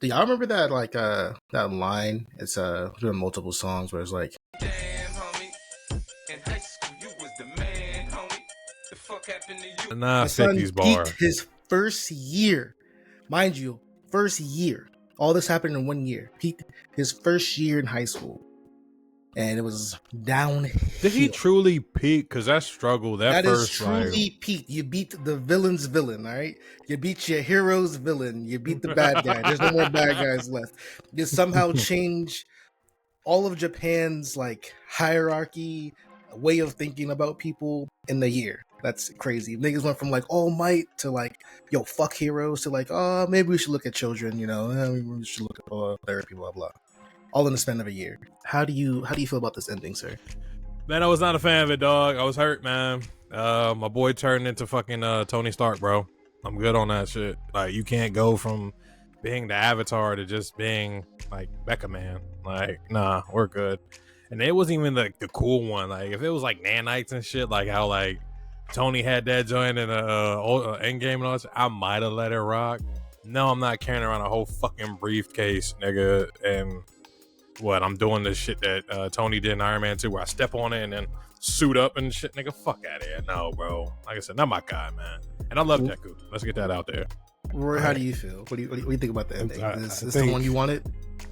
Do y'all remember that that line? It's doing multiple songs where it's like, Damn, homie. In high school, you was the man, homie. The fuck happened to you? Nah, my son 50s bar. peaked his first year, mind you, first year. All this happened in 1 year. Peaked his first year in high school, and it was downhill. Did he truly peak? Because that struggle, that is first truly peaked. You beat the villain's villain, all right? You beat your hero's villain. You beat the bad guy. There's no more bad guys left. You somehow change all of Japan's like hierarchy, way of thinking about people in the year. That's crazy. Niggas went from like All Might to like, yo, fuck heroes to like, oh, maybe we should look at children, you know, we should look at therapy, blah blah. All in the span of a year. How do you feel about this ending, sir? Man, I was not a fan of it, dog. I was hurt, man. My boy turned into fucking Tony Stark, bro. I'm good on that shit. Like, you can't go from being the Avatar to just being like Becca Man. Like, nah, we're good. And it wasn't even the cool one. Like, if it was like nanites and shit, like how like Tony had that joint in Endgame and all that, I might have let it rock. No, I'm not carrying around a whole fucking briefcase, nigga. And what, I'm doing this shit that Tony did in Iron Man 2 where I step on it and then suit up and shit, nigga. Fuck out of here. No, bro. Like I said, not my guy, man. And I love Deku. Let's get that out there. Roy, how do you feel? What do you think about the ending? Is this the one you wanted?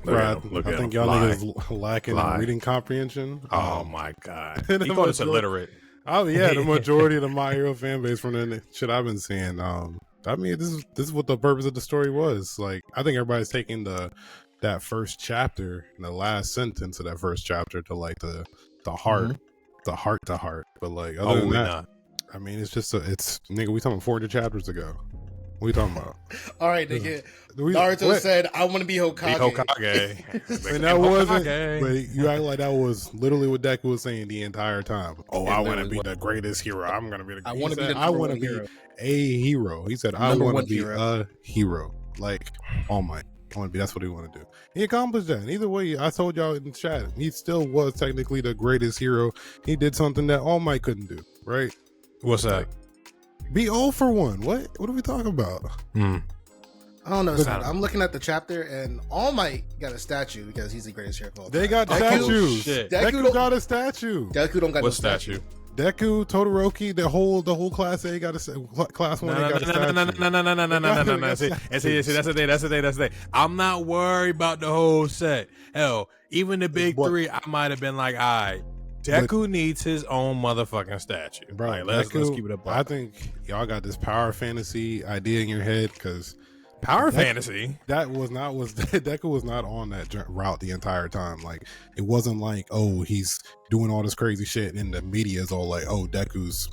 Right, I think y'all niggas lacking in reading comprehension. Oh my god, he called us illiterate. Oh yeah, the majority of the My Hero fan base from the shit I've been seeing. I mean, this is what the purpose of the story was. Like, I think everybody's taking that first chapter and the last sentence of that first chapter to like the heart, the heart to heart. But like, other than that, I mean, it's just it's nigga. We talking 400 chapters ago. What are you talking about? All right, nigga. Naruto said, "I want to be Hokage." And that wasn't. But you act like that was literally what Deku was saying the entire time. Oh, I want to be the greatest hero. I'm gonna be the. I want to be. I want to be a hero. He said, "I want to be a hero." Like All Might. I want to be. That's what he want to do. He accomplished that. And either way, I told y'all in the chat, he still was technically the greatest hero. He did something that All Might couldn't do. Right? What's that? Like, be all for one. What are we talking about? I don't know. I'm looking at the chapter, and All Might got a statue because he's the greatest hero of all time. They got statues. Deku got a statue. Deku don't got what no statue. Deku, Todoroki, the whole class A got a class 1. No. See, that's the thing. I'm not worried about the whole set. Hell, even the big three, I might have been like, all right. Deku needs his own motherfucking statue. Bro, like, let's keep it up. I think y'all got this power fantasy idea in your head because fantasy. Deku was not on that route the entire time. Like, it wasn't like, oh, he's doing all this crazy shit and the media is all like, oh, Deku's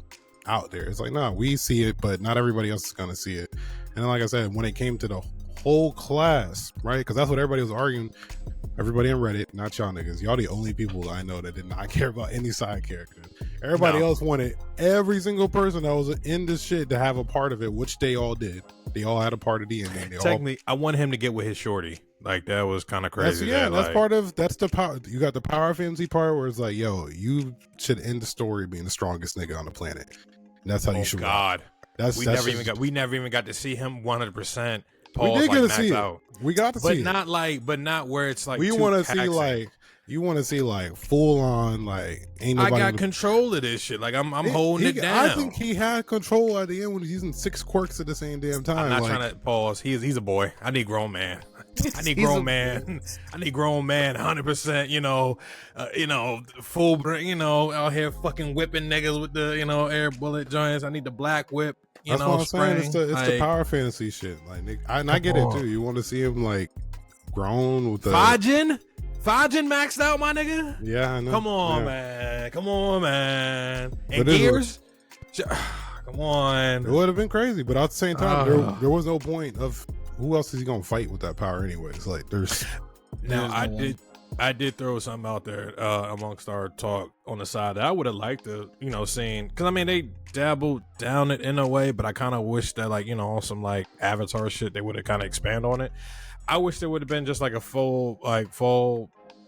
out there. It's like, nah, we see it, but not everybody else is gonna see it. And then, like I said, when it came to the whole class, right? Because that's what everybody was arguing. Everybody on Reddit, not y'all niggas. Y'all the only people I know that did not care about any side characters. Everybody else wanted every single person that was in this shit to have a part of it, which they all did. They all had a part of the ending. Technically, I wanted him to get with his shorty. Like, that was kind of crazy. That's the power. You got the power fantasy part where it's like, yo, you should end the story being the strongest nigga on the planet. And that's how you should. God, we never even got to see him 100%. We did get to see it. We got to see it. But not where it's like, we want to see like, you want to see like full on like ain't nobody. I got control of this shit. Like, I'm holding it down. I think he had control at the end when he's using 6 quirks at the same damn time. I'm not trying to pause. He's a boy. I need grown man. I need grown man. I need grown man. 100%. Full. Out here fucking whipping niggas with the air bullet joints. I need the black whip. That's what I'm saying. It's the power fantasy shit. Like, I get it too. You want to see him like grown with the Fajin maxed out, my nigga. Yeah, I know. Come on, man. And Gears. Come on. It would have been crazy, but at the same time, there was no point of who else is he gonna fight with that power anyways. Like, there's. Now I did throw something out there amongst our talk on the side that I would have liked to, seeing, because I mean they dabbled down it in a way, but I kind of wish that on some like Avatar shit they would have kind of expand on it. I wish there would have been just like a full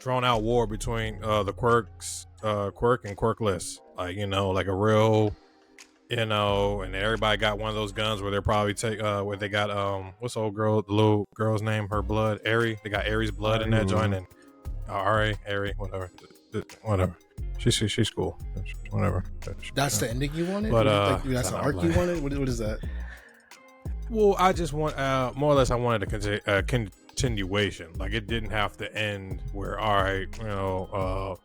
drawn out war between the quirks, quirk and quirkless, like a real you know, and everybody got one of those guns where they're probably where they got what's the old girl, the little girl's name, her blood, Aerie. They got Aerie's blood in that joint, and Aerie, whatever. She's cool, whatever. That's the ending you wanted? But that's an arc you wanted? What is that? Well, I just want more or less I wanted a continuation. Like, it didn't have to end where, all right, you know,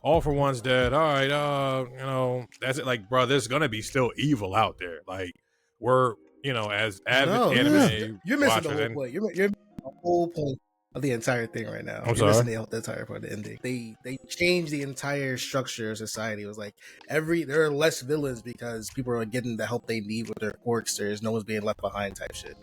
All For One's dead. All right, you know, that's it. Like, bro, there's gonna be still evil out there. Like, we're, you know, as avid anime you're missing the watchers whole point. You're missing the whole point of the entire thing right now. I'm You're sorry? missing the entire part of the ending. They changed the entire structure of society. It was like there are less villains because people are getting the help they need with their quirks. There's no one's being left behind type shit.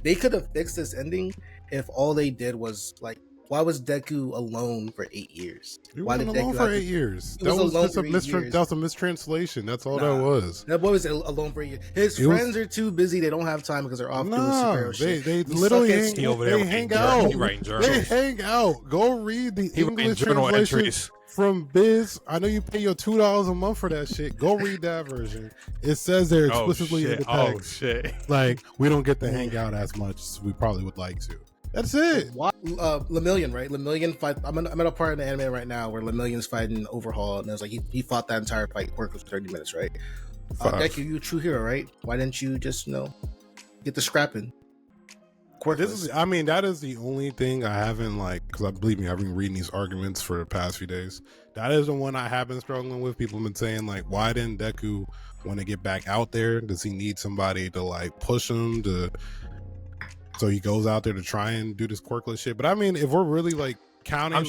They could have fixed this ending if all they did was like, why was Deku alone for 8 years? He Why wasn't did alone Deku for have to- 8 years. He That was was alone just a for 8 years. that was a mistranslation. That's all Nah. that was. That boy was alone for a year. His friends are too busy. They don't have time because they're off doing superhero shit. They You literally suck at hang, He over there they writing hang journals. out. He writing They journals. hang out. Go read the He writing English journal translation entries. from Biz. I know you pay your $2 a month for that shit. Go read that version. It says there explicitly in the text, shit. like, we don't get to hang out as much as we probably would like to. That's it. Why, Lemillion, right? Lemillion fight. I'm at a part in the anime right now where Lemillion's fighting Overhaul, and it was like he fought that entire fight. Work was 30 minutes, right? Deku, you a true hero, right? Why didn't you just get the scrapping? That is the only thing I haven't, like, because I believe me, I've been reading these arguments for the past few days. That is the one I have been struggling with. People have been saying, like, why didn't Deku want to get back out there? Does he need somebody to, like, push him to, so he goes out there to try and do this quirkless shit? But I mean, if we're really, like, counting,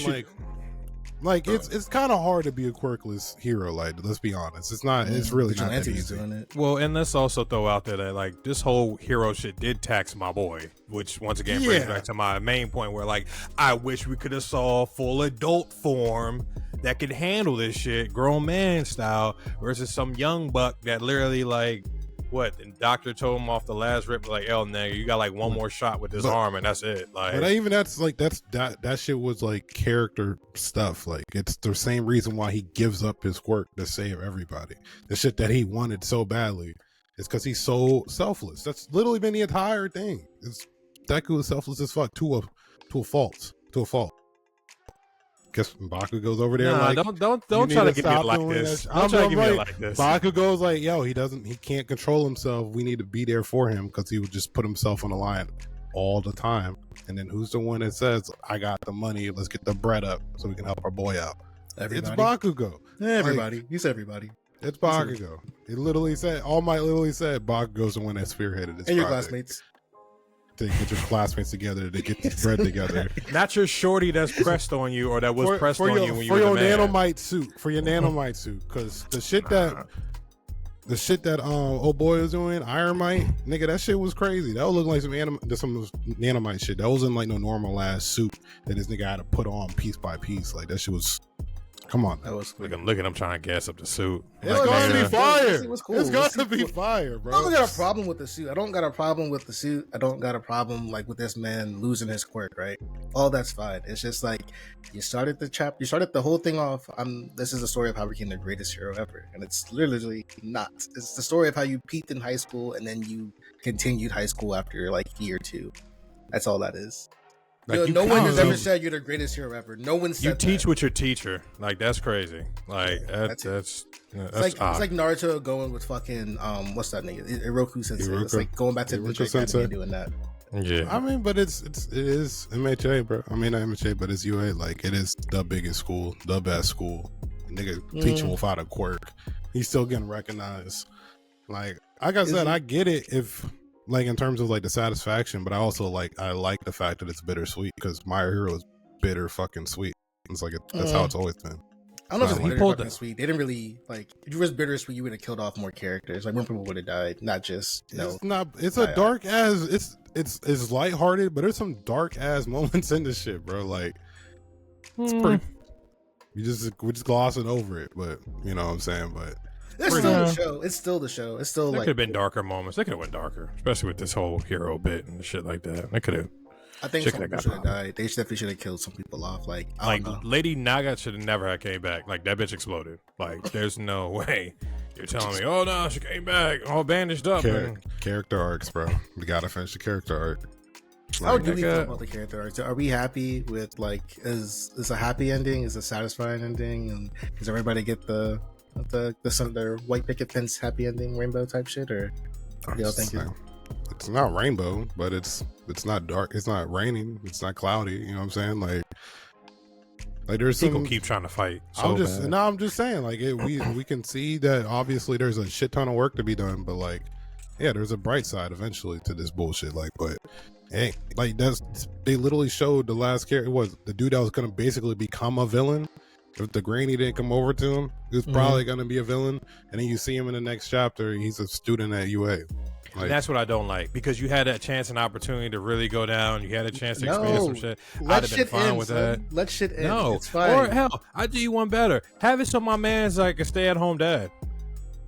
it's kind of hard to be a quirkless hero. Like, let's be honest, it's not. It's really not that Vigilante's easy. doing it. Well, and let's also throw out there that, like, this whole hero shit did tax my boy, which once again brings back to my main point where, like, I wish we could have saw a full adult form that could handle this shit, grown man style, versus some young buck that literally, like, what? And doctor told him off the last rip, like, "El nigga, you got like one more shot with this arm, and that's it." Like, but even that shit was like character stuff. Like, it's the same reason why he gives up his quirk to save everybody. The shit that he wanted so badly is because he's so selfless. That's literally been the entire thing. Deku is selfless as fuck to a fault. Guess Baku goes over there, nah, like, don't you try need to give me stop it like doing this. that. Don't try to give me it right. like this. Baku goes like, yo, he can't control himself. We need to be there for him because he would just put himself on the line all the time. And then who's the one that says, I got the money, let's get the bread up so we can help our boy out? Everybody. It's Bakugo. Everybody. He said everybody. It's Bakugo. It literally said, All Might literally said Bakugo's the one that spearheaded this And your project. classmates. To get your classmates together to get this bread together. Not your shorty that's pressed on you or that was pressed on you when you for were your the man. nanomite suit. For your nanomite suit. Because the shit that old boy was doing, Iron Mite, nigga, that shit was crazy. That would look like some nanomite shit. That wasn't like no normal ass suit that this nigga had to put on piece by piece. Like, that shit was, come on. That was Look at him trying to gas up the suit. It's Like, going to nigga, be fire. It was cool. It's It going was to be cool. fire, bro. I don't got a problem with the suit. I don't got a problem with the suit. I don't got a problem like with this man losing his quirk, right? All that's fine. It's just like you started the whole thing off. This is the story of how we became the greatest hero ever. And it's literally not. It's the story of how you peaked in high school and then you continued high school after like year 2. That's all that is. Like, no one has kinda- ever said you're the greatest hero ever. No one said You teach that. with your teacher. Like, that's crazy. Like, that's It's odd. like Naruto going with fucking what's that nigga? Iroku Sensei. It's Iroku. like going back to the Iroku Academy Sensei. and doing that. Yeah. I mean, but it is MHA, bro. I mean, not MHA, but it's UA. Like, it is the biggest school, the best school. Nigga teaching without a quirk. He's still getting recognized. Like I said, I get it if, like, in terms of like the satisfaction, but I also like the fact that it's bittersweet because My Hero is bitter fucking sweet. It's like that's how it's always been. I don't know if it's He bitter pulled fucking that. sweet. They didn't really like. If you was bittersweet, you would have killed off more characters. Like more people would have died, not just It's not. It's a dark ass. It's lighthearted, but there's some dark ass moments in this shit, bro. Like it's pretty. We're just glossing over it, but you know what I'm saying. But It's still the show. It's still the show. It's still There like. could have been darker moments. They could have went darker, especially with this whole hero bit and shit like that. They could have. I think Shit some coulda people got should have died. They definitely should have killed some people off. Like I Like, don't know. Lady Naga should have never had came back. Like, that bitch exploded. Like, there's no way You're telling me, oh no, she came back, all bandaged up. Character arcs, bro. We gotta finish the character arc. How do we nigga. feel about the character arcs? Are we happy with like is a happy ending? Is a satisfying ending? And does everybody get the white picket fence happy ending rainbow type shit? Or y'all think it's not rainbow, but it's not dark. It's not raining. It's not cloudy. You know what I'm saying? Like there's People some. keep trying to fight. I'm just saying, like we can see that obviously there's a shit ton of work to be done, but like, yeah, there's a bright side eventually to this bullshit. Like, but hey, like they literally showed the last character was the dude that was gonna basically become a villain. If the granny didn't come over to him, he was probably gonna be a villain. And then you see him in the next chapter, he's a student at UA. Like, that's what I don't like, because you had that chance and opportunity to really go down. You had a chance to experience some shit. I'd have been fine with that. Let shit end. No, It's fine. or hell, I do you one better. Have it so my man's like a stay-at-home dad,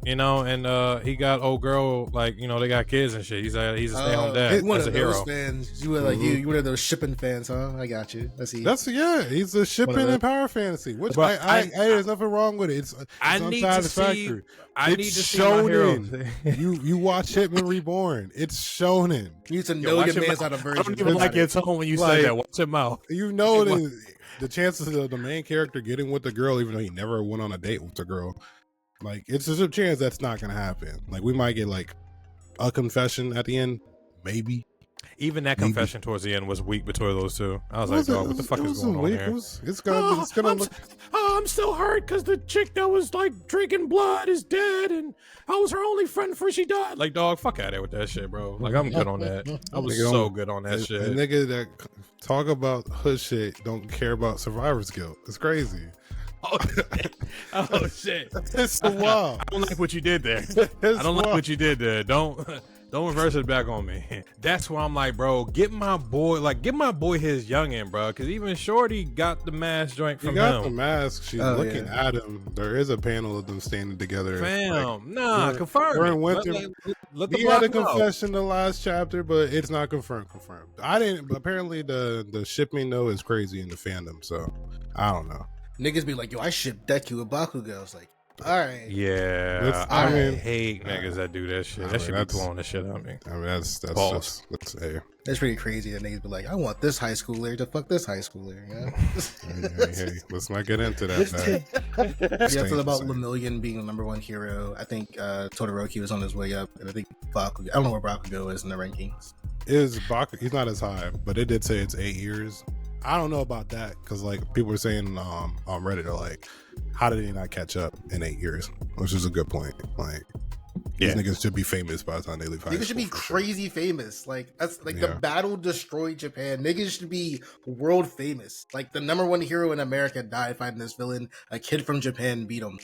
you know, and he got old girl, like, you know, they got kids and shit. He's a stay-at-home dad. One That's a of those hero. fans. You were like you one of those shipping fans, huh? I got you. he's a shipping and power fantasy. Which But there's nothing wrong with it. It's I need to see. I need to see my heroes. you watch Hitman Reborn. It's shonen. You need to know your man's not a I virgin. don't even like your tone when you say Like, that. Watch your mouth. You know the chances of the main character getting with the girl, even though he never went on a date with the girl, like it's just a chance that's not gonna happen. Like we might get like a confession at the end, maybe. Even that confession towards the end was weak between those two. I was like, dog, what the fuck is going on here? It's gonna look. I'm still hurt because the chick that was like drinking blood is dead, and I was her only friend before she died. Like, dog, fuck out of there with that shit, bro. Like, I'm good on that. I was so good on that A shit. nigga that talk about hood shit don't care about survivor's guilt. It's crazy. Oh shit! It's so wild. I don't like what you did there. I don't like what you did there. Don't reverse it back on me. That's why I'm like, bro, get my boy his youngin', bro. Because even Shorty got the mask joint from He got him. the mask. She's looking at him. There is a panel of them standing together. Fam, Like, confirm. we're in it. winter. Let the He had a block know. confession in the last chapter, but it's not confirmed. I didn't. But apparently, the shipping though is crazy in the fandom. So I don't know. Niggas be like, yo, I ship Deku with Bakugo. I was like, all right. Yeah, I mean, hate niggas that do that shit. I That mean, should be that's- blowing the shit out of me. I mean, that's Pause. just hey, It's pretty crazy that niggas be like, I want this high schooler to fuck this high schooler. hey, let's not get into that. Yeah, Staying feel about the same. Lemillion being the number one hero. I think Todoroki was on his way up, and I think Bakugo. I don't know where Bakugo is in the rankings. Is Baku? He's not as high, but it did say it's 8 years. I don't know about that because like people were saying on Reddit are like, how did he not catch up in 8 years? Which is a good point. Like these niggas should be famous by the time they leave high Niggas school. should be for sure. crazy famous. Like that's like Yeah. the battle destroyed Japan. Niggas should be world famous. Like the number one hero in America died fighting this villain. A kid from Japan beat him.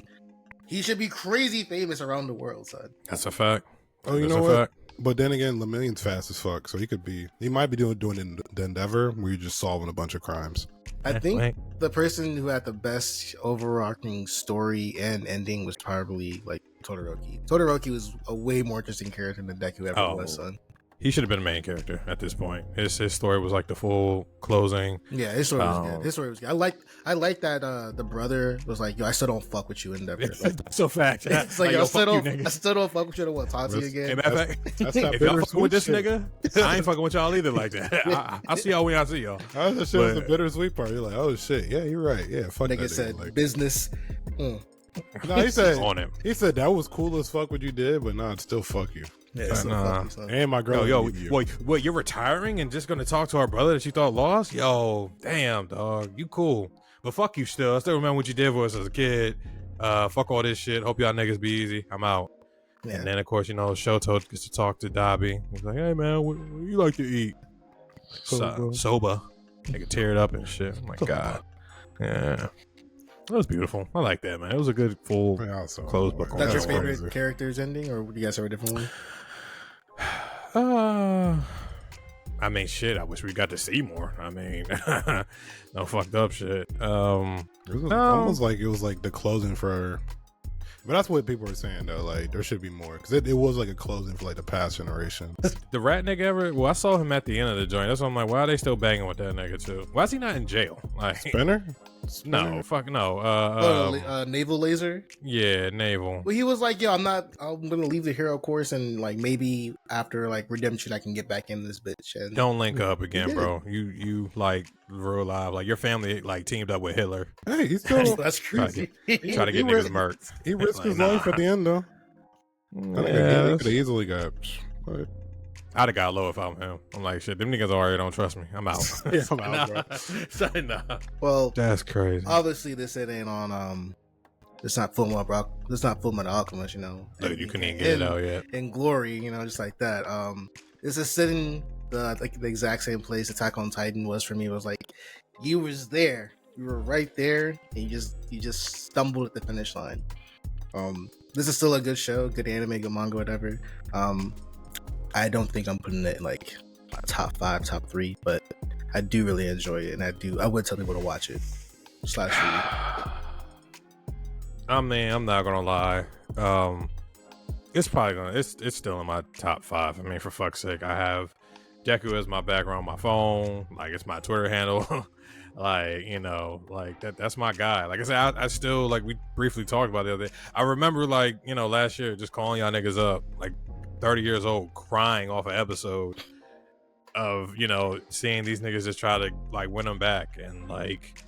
He should be crazy famous around the world, son. That's a fact. Oh, you That's know a what? fact. But then again, Lemillion's fast as fuck, so he might be doing the Endeavor where you're just solving a bunch of crimes. I think Wait. the person who had the best overarching story and ending was probably like Todoroki. Todoroki was a way more interesting character than Deku ever was, son. He should have been a main character at this point. His story was like the full closing. Yeah, his story was good. His story was good. I like that the brother was like, yo, I still don't fuck with you, Endeavor. Like, That's a fact. it's like, yo, I fuck still you, don't nigga. fuck with you. I don't want to talk to you Hey, again. matter of fact, That's that if y'all fucking with this shit. nigga, I ain't fucking with y'all either like that. I see y'all when I see y'all. That shit was the But- bittersweet part. You're like, oh shit, yeah, you're right. Yeah, fuck that Nigga said nigga. Like, business. no, he said On him. he said that was cool as fuck what you did, but nah, it's still fuck you. Yeah, it's still Nah. fuck you, son. And my girl. Yo, leave you. what, you're retiring and just gonna talk to our brother that you thought lost? Yo, damn, dog, you cool. But fuck you still. I still remember what you did for us as a kid. Fuck all this shit. Hope y'all niggas be easy. I'm out. Yeah. And then, of course, you know, Shoto gets to talk to Dabi. He's like, hey, man, what you like to eat? Soba. They could tear it up and shit. Oh, my God. Yeah. That was beautiful. I like that, man. It was a good, full, Yeah, so- closed book. That's your That's favorite crazy. character's ending, or do you guys have a different one? I mean, shit, I wish we got to see more. I mean, no fucked up shit. It was almost like it was like the closing for, but that's what people were saying though. Like there should be more because it was like a closing for like the past generation. The rat nigga ever? Well, I saw him at the end of the joint. That's why I'm like, why are they still banging with that nigga too? Why is he not in jail? Like, Spinner? No, fuck no. Naval Laser. Yeah, naval. Well, he was like, "Yo, I'm gonna leave the hero course, and like maybe after like redemption, I can get back in this bitch." And Don't link up again, did. bro. You like real live, like your family like teamed up with Hitler. Hey, he's still that's crazy. Try to get He niggas risked- murked. he risked Like, his life at the end though. I think he Yeah, could have easily got. But I'd have got low if I'm him. I'm like, shit, them niggas already don't trust me. I'm out. Yeah, I'm out, bro. Nah. Well, That's crazy. obviously this it ain't on it's not Fullmetal. It's not Fullmetal Alchemist, you know. Dude, you couldn't even get it out yet. In Glory, you know, just like that. This is sitting the exact same place Attack on Titan was for me. It was like you was there, you were right there, and you just stumbled at the finish line. This is still a good show, good anime, good manga, whatever. I don't think I'm putting it in like my top 5, top 3, but I do really enjoy it, and I would tell people to watch it. /read. I mean, I'm not gonna lie. It's probably gonna. It's still in my top 5. I mean, for fuck's sake, I have Deku as my background on my phone. Like it's my Twitter handle. Like, you know, like that's my guy. Like I said, I still, like we briefly talked about the other day. I remember, like, you know, last year just calling y'all niggas up, like 30 years old, crying off an episode of, you know, seeing these niggas just try to like win them back. And like,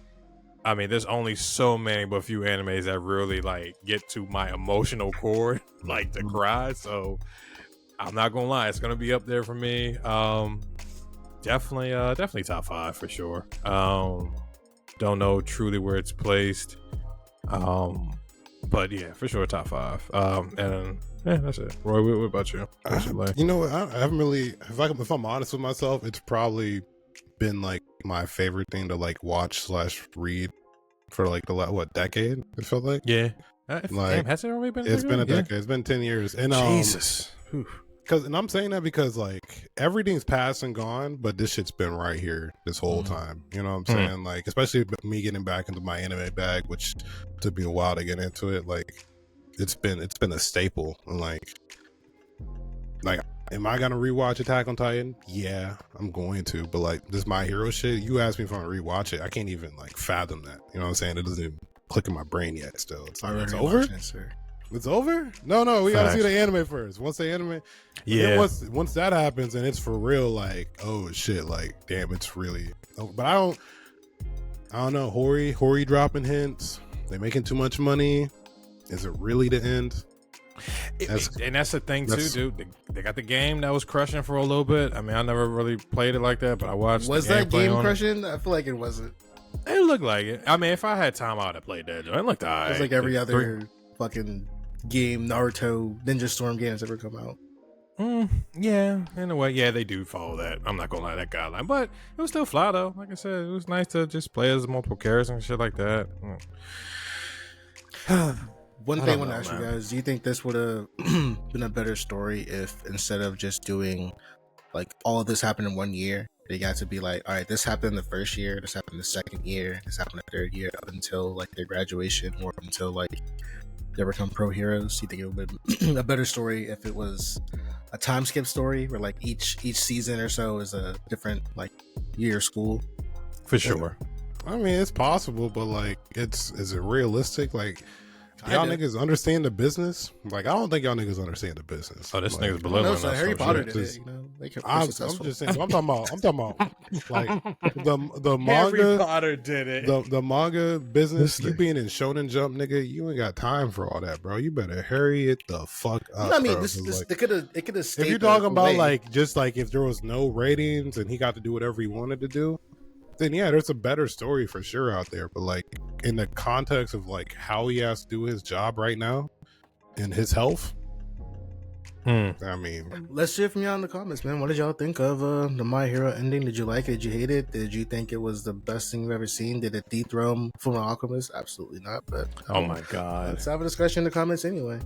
I mean, there's only so many but few animes that really like get to my emotional core, like to cry. So I'm not gonna lie, it's gonna be up there for me. Definitely top 5 for sure. Don't know truly where it's placed. But yeah, for sure top 5. And yeah, that's it. Roy, what about you? What's your like? You know what? I haven't really. If I'm honest with myself, it's probably been like my favorite thing to like watch / read for like the decade. It felt like. Yeah. Like, Damn, has it already been? It's been a Yeah. decade. It's been 10 years. And Jesus. and I'm saying that because like everything's passed and gone, but this shit's been right here this whole time. You know what I'm saying? Like, especially me getting back into my anime bag, which took me a while to get into it. Like, it's been a staple. And like, am I gonna rewatch Attack on Titan? Yeah, I'm going to. But like, this My Hero shit, you asked me if I'm gonna rewatch it, I can't even like fathom that. You know what I'm saying? It doesn't even click in my brain yet. Still, it's over. It's over? No, we gotta see the anime first. Once the anime, Yeah. Once that happens and it's for real, like, oh shit, like, damn, it's really. But I don't know. Hori dropping hints. They making too much money. Is it really the end? And that's the thing too, dude. They got the game that was crushing for a little bit. I mean, I never really played it like that, but I watched. Was the that gameplay game on crushing? I feel like it wasn't. It looked like it. I mean, if I had time, I would have played that. It looked alright. It was like every other fucking game, Naruto, Ninja Storm game that's ever come out. Yeah, in a way, yeah, they do follow that. I'm not gonna lie, that guideline, but it was still fly though. Like I said, it was nice to just play as multiple characters and shit like that. One I thing I don't want to know, ask you man. guys: do you think this would have been a better story if instead of just doing like all of this happened in 1 year, they got to be like, all right, this happened the first year, this happened the second year, this happened the third year, up until like their graduation or until like they become pro heroes? Do you think it would have been a better story if it was a time skip story where like each season or so is a different like year of school? For sure. I mean, it's possible, but like, is it realistic? Like, do y'all Kinda. niggas understand the business? Like, I don't think y'all niggas understand the business. Oh, this like, nigga's No, belittling so us. Harry so Potter shit. did just- it. You know, they could be I'm successful. just saying. I'm talking about like the manga. Potter did it. The manga business, This you thing. being in Shonen Jump, nigga, you ain't got time for all that, bro. You better hurry it the fuck up. I mean, bro, this 'cause, like, it could have stayed. if you're the talking about way. like just like if there was no ratings and he got to do whatever he wanted to do, then yeah, there's a better story for sure out there. But like in the context of like how he has to do his job right now and his health, I mean, Let's hear from y'all in the comments, man. What did y'all think of the My Hero ending? Did you like it? Did you hate it? Did you think it was the best thing you've ever seen? Did it dethrone Fullmetal Alchemist? Absolutely not. But Oh my god. let's have a discussion in the comments anyway.